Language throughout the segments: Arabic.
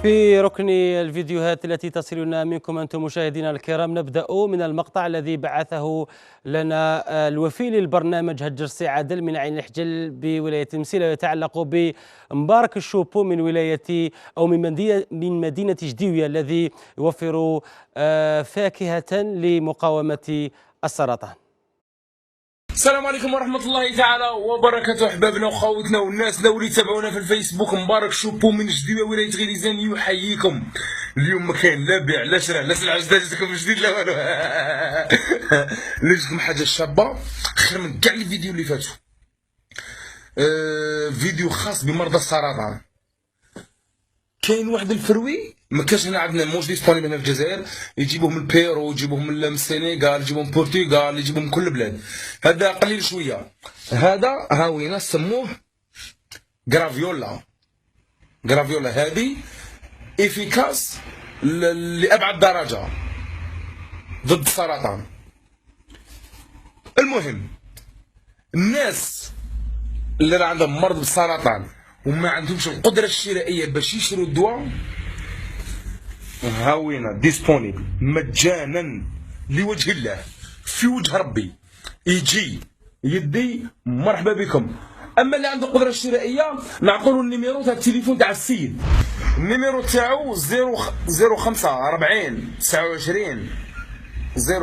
في ركن الفيديوهات التي تصلنا منكم أنتم مشاهدينا الكرام، نبدأ من المقطع الذي بعثه لنا الوفي للبرنامج هجرسي عادل من عين الحجل بولاية تمثيل، ويتعلق بمبارك الشوبو من ولاية أو من مدينة جديوية الذي يوفر فاكهة لمقاومة السرطان. السلام عليكم ورحمة الله تعالى وبركاته، أحبابنا وخاوتنا والناس اللي يتابعونا في الفيسبوك. مبارك شوبو من جديوية ولاية غليزان يحييكم. اليوم ما كاين لا بيع لا شراء لا سلعة جديدة جاتكم جديد لا والو. لجيتكم حاجة شابة خير من كاع الفيديو اللي فاتوا. فيديو خاص بمرضى السرطان. كاين واحد الفروي ما كاش هنا عندنا، موش ديسبونيبل هنا في الجزائر، يجيبوه من بيرو، يجيبوه من السنغال، يجيبوه من البرتغال، يجيبوه من كل البلاد. هذا قليل شويه. هذا هاوينا سموه غرافيولا. غرافيولا هذه افيكاس لابعد درجه ضد السرطان. المهم الناس اللي راه عندهم مرض بالسرطان وما عندهمش القدره الشرائيه باش يشروا الدواء، هاوينا ديسبونيبل مجانا لوجه الله في وجه ربي، يجي يدي مرحبا بكم. اما اللي عنده القدره الشرائيه نعطولو النيميرو تاع التليفون تاع السيد. النيميرو تاعو 05 40 29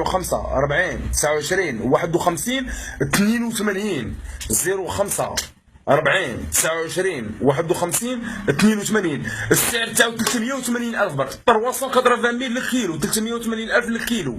05 40 29 51 82 05 40 29 51 82. السعر تاعو 380 ألف برك، 380,000 للكيلو، 380,000 للكيلو.